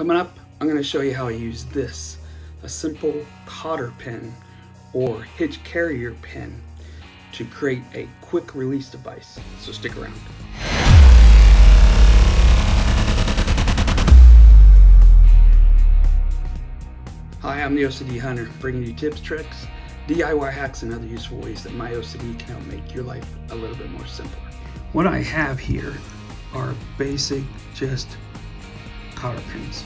Coming up, I'm going to show you how I use this, a simple Cotter pin or hitch carrier pin, to create a quick release device. So stick around. Hi, I'm the OCD Hunter, bringing you tips, tricks, DIY hacks, and other useful ways that my OCD can help make your life a little bit more simpler. What I have here are basic, just Cotter pins.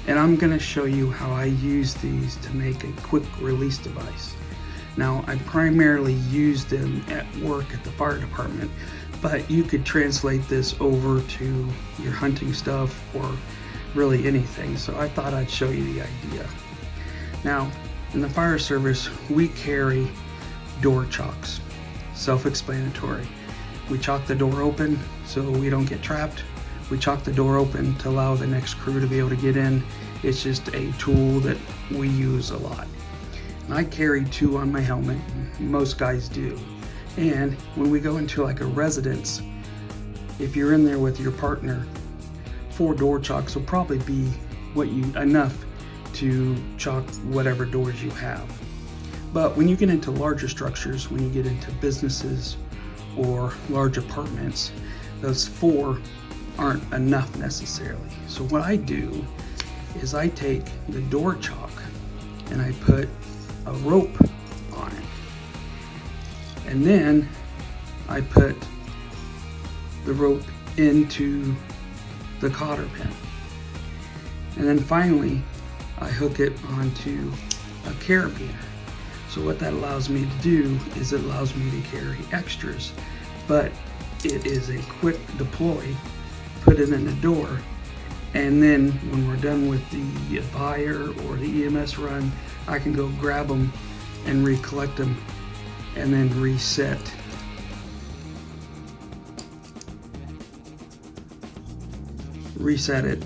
And I'm going to show you how I use these to make a quick release device. Now, I primarily use them at work at the fire department, but you could translate this over to your hunting stuff or really anything. So I thought I'd show you the idea. Now, in the fire service, we carry door chocks. Self-explanatory. We chalk the door open so we don't get trapped. We chalk the door open to allow the next crew to be able to get in. It's just a tool that we use a lot. And I carry 2 on my helmet. Most guys do. And when we go into like a residence, if you're in there with your partner, 4 door chocks will probably be enough to chalk whatever doors you have. But when you get into larger structures, when you get into businesses or large apartments, those 4 aren't enough necessarily. So what I do is I take the door chalk and I put a rope on it, and then I put the rope into the cotter pin, and then finally I hook it onto a carabiner. So what that allows me to do is it allows me to carry extras, but it is a quick deploy. Put it in the door, and then when we're done with the fire or the EMS run, I can go grab them and recollect them and then reset it.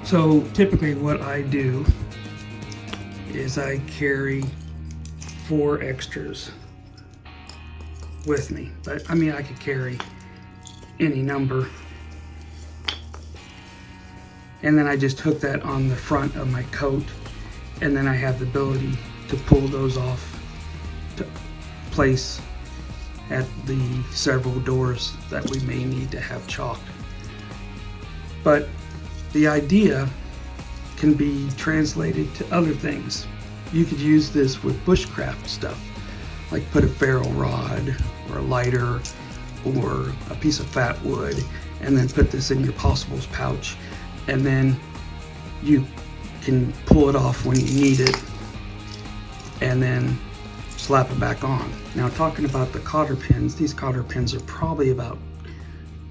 So typically what I do is I carry 4 extras with me, but I mean I could carry any number, and then I just hook that on the front of my coat, and then I have the ability to pull those off to place at the several doors that we may need to have chalked. But the idea can be translated to other things. You could use this with bushcraft stuff, like put a ferro rod or a lighter or a piece of fat wood, and then put this in your possibles pouch, and then you can pull it off when you need it and then slap it back on. Now, talking about the cotter pins, these cotter pins are probably about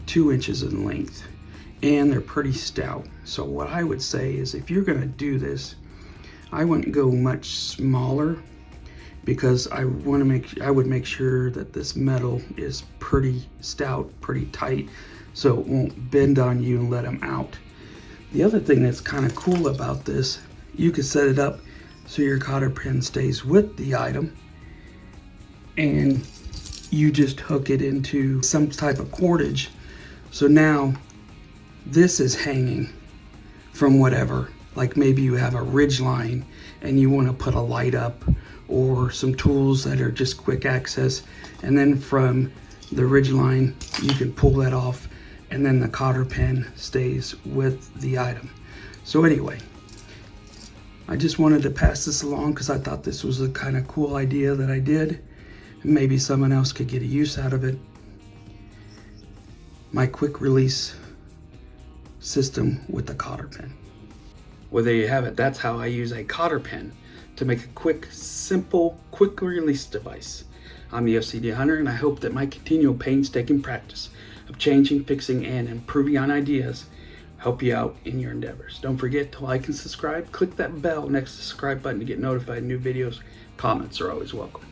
2 inches in length, and they're pretty stout. So what I would say is, if you're gonna do this, I wouldn't go much smaller, because I would make sure that this metal is pretty stout, pretty tight, so it won't bend on you and let them out. The other thing that's kind of cool about this, you could set it up so your cotter pin stays with the item, and you just hook it into some type of cordage. So now this is hanging from whatever, like maybe you have a ridge line and you want to put a light up or some tools that are just quick access, and then from the ridge line you can pull that off, and then the cotter pin stays with the item. So anyway, I just wanted to pass this along because I thought this was a kind of cool idea that I did, and maybe someone else could get a use out of it. My quick release system with the cotter pin. Well, there you have it. That's how I use a cotter pin to make a quick, simple, quick release device. I'm the OCD Hunter, and I hope that my continual painstaking practice of changing, fixing, and improving on ideas help you out in your endeavors. Don't forget to like and subscribe. Click that bell next to the subscribe button to get notified of new videos. Comments are always welcome.